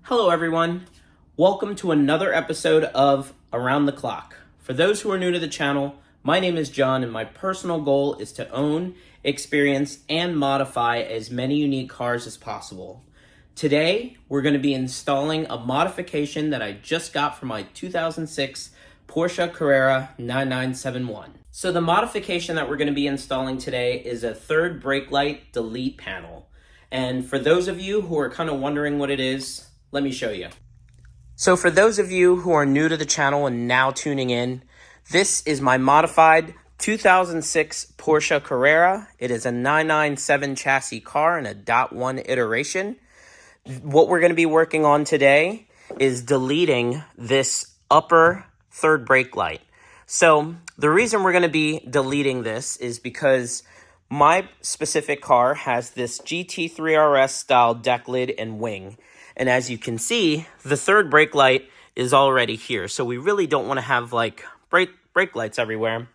Hello everyone, welcome to another episode of Around the Clock. For those who are new to the channel, my name is John and my personal goal is to own, experience, and modify as many unique cars as possible. Today, we're going to be installing a modification that I just got for my 2006 Porsche Carrera 9971. So the modification that we're going to be installing today is a third brake light delete panel. And for those of you who are kind of wondering what it is, let me show you. So for those of you who are new to the channel and now tuning in, this is my modified 2006 Porsche Carrera. It is a 997 chassis car in a .1 iteration. What we're going to be working on today is deleting this upper third brake light. So the reason we're going to be deleting this is because my specific car has this GT3 RS style deck lid and wing. And as you can see, the third brake light is already here. So we really don't want to have like brake lights everywhere.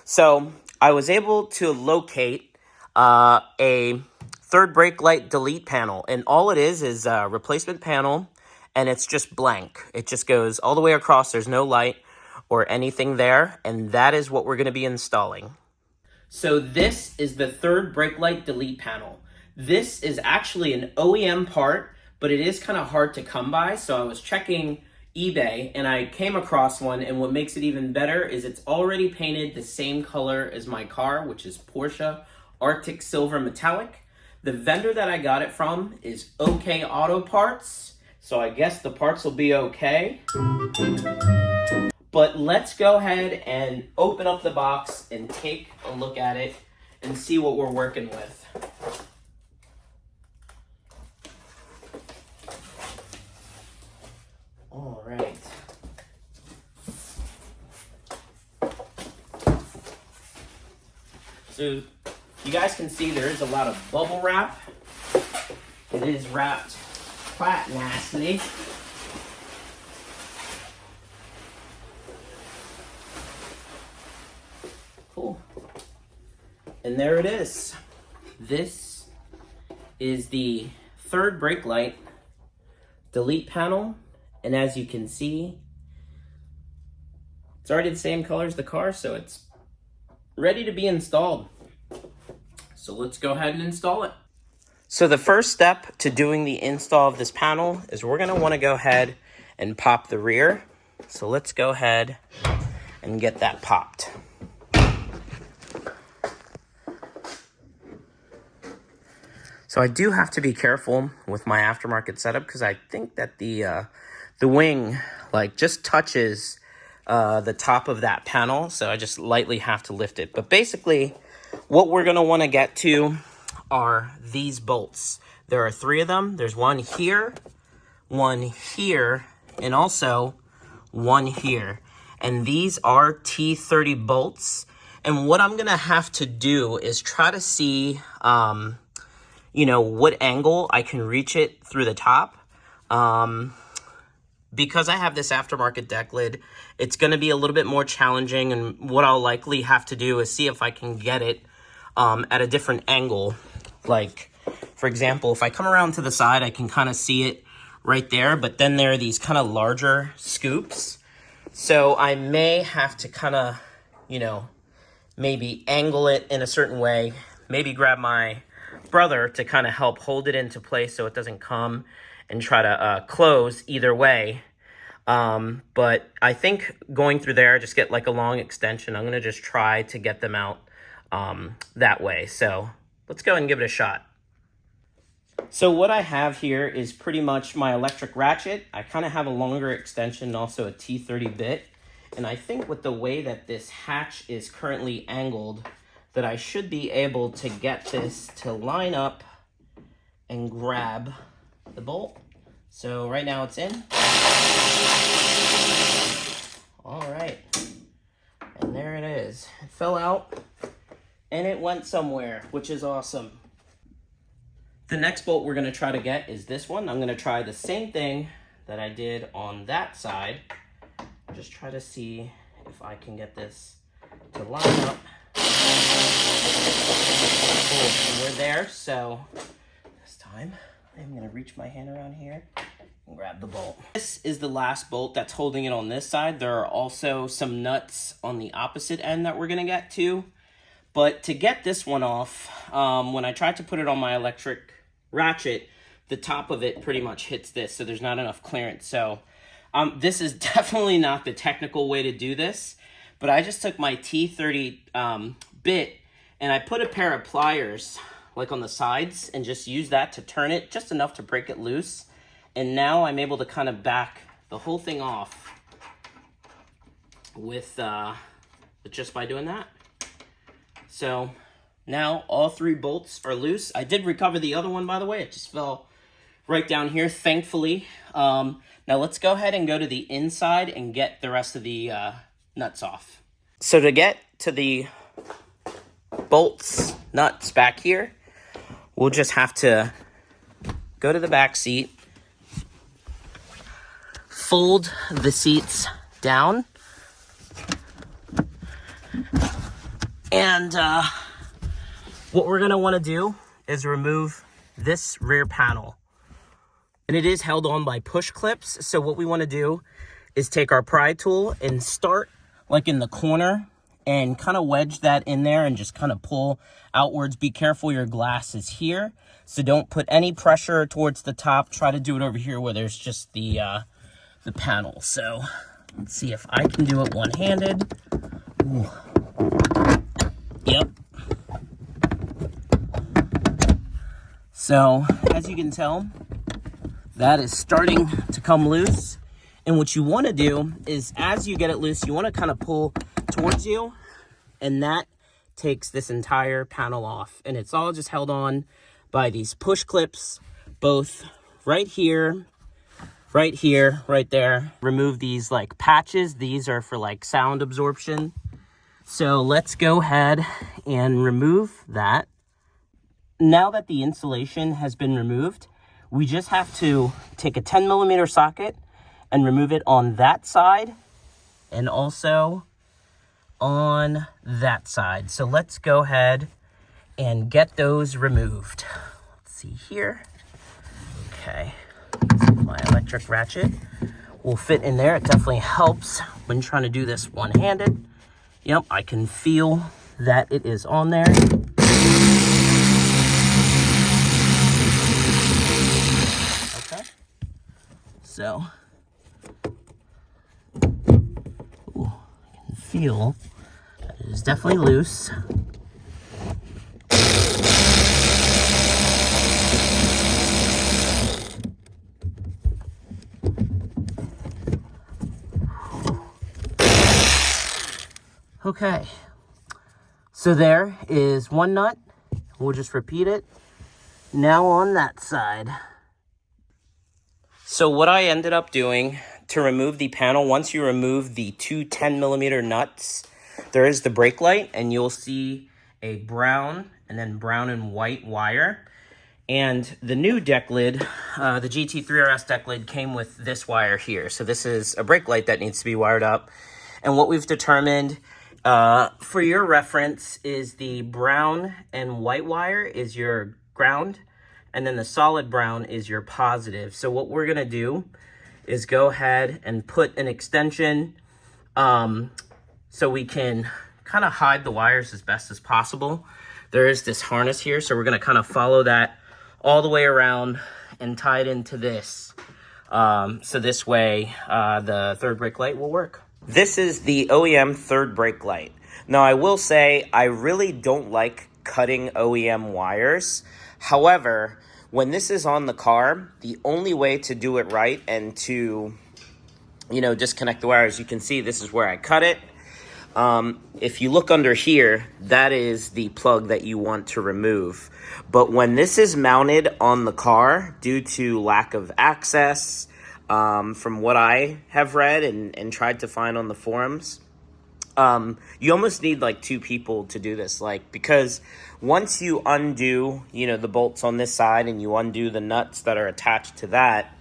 So I was able to locate a third brake light delete panel, and all it is a replacement panel, and it's just blank. It just goes all the way across. There's no light or anything there, and that is what we're going to be installing. So this is the third brake light delete panel. This is actually an OEM part, but it is kind of hard to come by. So I was checking eBay and I came across one, and what makes it even better is it's already painted the same color as my car, which is Porsche Arctic Silver Metallic. The vendor that I got it from is OK Auto Parts, so I guess the parts will be okay. But let's go ahead and open up the box and take a look at it and see what we're working with. All right. So you guys can see there is a lot of bubble wrap. It is wrapped quite nicely. Cool. And there it is. This is the third brake light delete panel. And as you can see, it's already the same color as the car, so it's ready to be installed. So let's go ahead and install it. So the first step to doing the install of this panel is we're gonna wanna go ahead and pop the rear. So let's go ahead and get that popped. So I do have to be careful with my aftermarket setup because I think that the wing like just touches the top of that panel. So I just lightly have to lift it. But basically what we're gonna wanna get to are these bolts. There are 3 of them. There's one here, and also one here. And these are T30 bolts. And what I'm gonna have to do is try to see what angle I can reach it through the top. Because I have this aftermarket deck lid, it's going to be a little bit more challenging, and what I'll likely have to do is see if I can get it at a different angle. Like, for example, if I come around to the side, I can kind of see it right there, but then there are these kind of larger scoops. So I may have to kind of, maybe angle it in a certain way, maybe grab my brother to kind of help hold it into place so it doesn't come and try to close either way. But I think going through there, just get like a long extension. I'm going to just try to get them out that way. So let's go and give it a shot. So what I have here is pretty much my electric ratchet. I kind of have a longer extension and also a T30 bit. And I think with the way that this hatch is currently angled, that I should be able to get this to line up and grab the bolt. So right now it's in. All right, and there it is. It fell out and it went somewhere, which is awesome. The next bolt we're gonna try to get is this one. I'm gonna try the same thing that I did on that side. Just try to see if I can get this to line up. Cool, and we're there, so this time I'm gonna reach my hand around here and grab grab the bolt. This is the last bolt that's holding it on this side. There are also some nuts on the opposite end that we're gonna get to. But to get this one off, when I tried to put it on my electric ratchet, the top of it pretty much hits this, so there's not enough clearance. So this is definitely not the technical way to do this, but I just took my T30 bit and I put a pair of pliers like on the sides and just use that to turn it just enough to break it loose. And now I'm able to kind of back the whole thing off with just by doing that. So now all 3 bolts are loose. I did recover the other one, by the way. It just fell right down here, thankfully. Now let's go ahead and go to the inside and get the rest of the nuts off. So to get to the bolts, nuts back here, we'll just have to go to the back seat, fold the seats down, and what we're gonna wanna do is remove this rear panel. And it is held on by push clips, so what we wanna do is take our pry tool and start like in the corner and kind of wedge that in there and just kind of pull outwards. Be careful, your glass is here, so don't put any pressure towards the top. Try to do it over here where there's just the panel. So let's see if I can do it one-handed. Ooh. Yep. So as you can tell, that is starting to come loose. And what you want to do is, as you get it loose, you want to kind of pull towards you, and that takes this entire panel off. And it's all just held on by these push clips, both right here, right there. Remove these like patches. These are for like sound absorption. So let's go ahead and remove that. Now that the insulation has been removed, we just have to take a 10mm socket and remove it on that side and also on that side. So let's go ahead and get those removed. Let's see here. Okay, let's see if my electric ratchet will fit in there. It definitely helps when trying to do this one-handed. Yep, I can feel that it is on there. Okay, so I can feel that it is definitely loose. Okay, so there is one nut. We'll just repeat it. Now on that side. So what I ended up doing to remove the panel, once you remove the two 10mm nuts, there is the brake light, and you'll see a brown and then brown and white wire. And the new deck lid, the GT3RS deck lid, came with this wire here. So this is a brake light that needs to be wired up. And what we've determined, for your reference, is the brown and white wire is your ground, and then the solid brown is your positive. So what we're gonna do is go ahead and put an extension so we can kind of hide the wires as best as possible. There is this harness here, so we're gonna kind of follow that all the way around and tie it into this. So this way the third brake light will work. This is the OEM third brake light. Now, I will say I really don't like cutting OEM wires. However, when this is on the car, the only way to do it right and to, disconnect the wires, you can see this is where I cut it. If you look under here, that is the plug that you want to remove. But when this is mounted on the car, due to lack of access, from what I have read and tried to find on the forums, you almost need like two people to do this, because once you undo, the bolts on this side and you undo the nuts that are attached to that,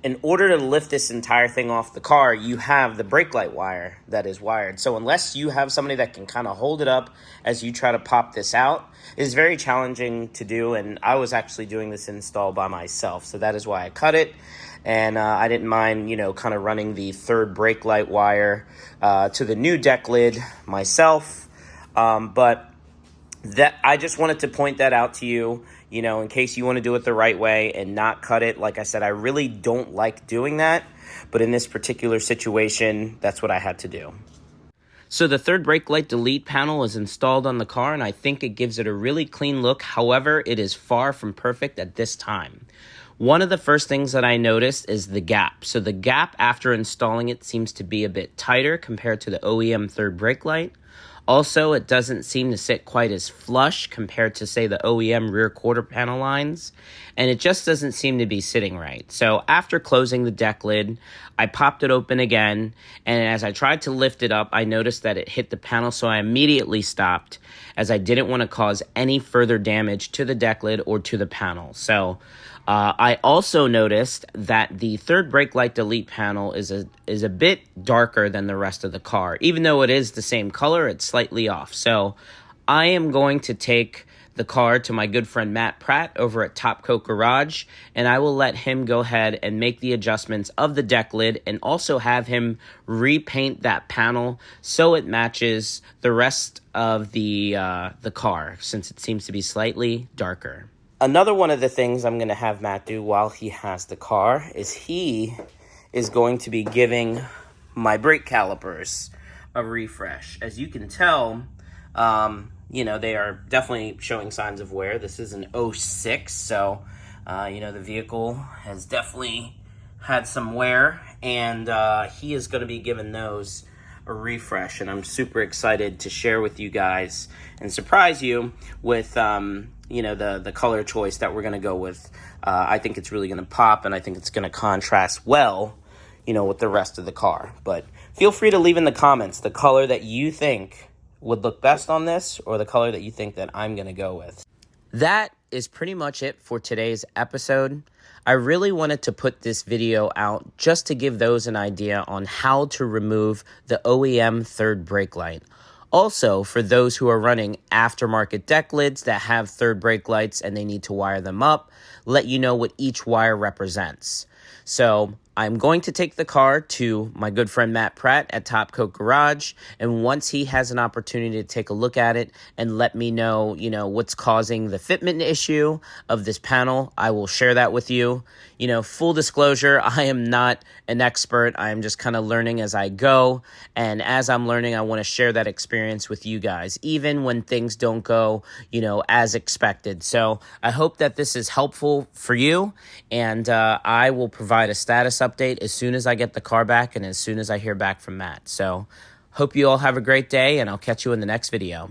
in order to lift this entire thing off the car, you have the brake light wire that is wired. So unless you have somebody that can kind of hold it up as you try to pop this out, it's very challenging to do. And I was actually doing this install by myself. So that is why I cut it. and I didn't mind, kind of running the third brake light wire to the new deck lid myself. But that I just wanted to point that out to you, in case you want to do it the right way and not cut it. Like I said, I really don't like doing that, but in this particular situation, that's what I had to do. So the third brake light delete panel is installed on the car, and I think it gives it a really clean look. However, it is far from perfect at this time. One of the first things that I noticed is the gap. So the gap after installing it seems to be a bit tighter compared to the OEM third brake light. Also, it doesn't seem to sit quite as flush compared to, say, the OEM rear quarter panel lines, and it just doesn't seem to be sitting right. So after closing the deck lid, I popped it open again, and as I tried to lift it up, I noticed that it hit the panel, so I immediately stopped, as I didn't want to cause any further damage to the deck lid or to the panel. So I also noticed that the third brake light delete panel is a bit darker than the rest of the car. Even though it is the same color, it's slightly off. So I am going to take the car to my good friend Matt Pratt over at Top Coat Garage, and I will let him go ahead and make the adjustments of the deck lid and also have him repaint that panel so it matches the rest of the car, since it seems to be slightly darker. Another one of the things I'm going to have Matt do while he has the car is he is going to be giving my brake calipers a refresh. As you can tell, they are definitely showing signs of wear. This is an 06, so, the vehicle has definitely had some wear, and he is going to be giving those a refresh, and I'm super excited to share with you guys and surprise you with the color choice that we're going to go with. I think it's really going to pop, and I think it's going to contrast well, with the rest of the car. But feel free to leave in the comments the color that you think would look best on this, or the color that you think that I'm going to go with. That is pretty much it for today's episode. I really wanted to put this video out just to give those an idea on how to remove the OEM third brake light. Also, for those who are running aftermarket deck lids that have third brake lights and they need to wire them up, let you know what each wire represents. So I'm going to take the car to my good friend Matt Pratt at Top Coat Garage, and once he has an opportunity to take a look at it and let me know, what's causing the fitment issue of this panel, I will share that with you. Full disclosure, I am not an expert. I am just kind of learning as I go, and as I'm learning, I want to share that experience with you guys, even when things don't go, as expected. So I hope that this is helpful for you, and I will provide a status update as soon as I get the car back and as soon as I hear back from Matt. So hope you all have a great day, and I'll catch you in the next video.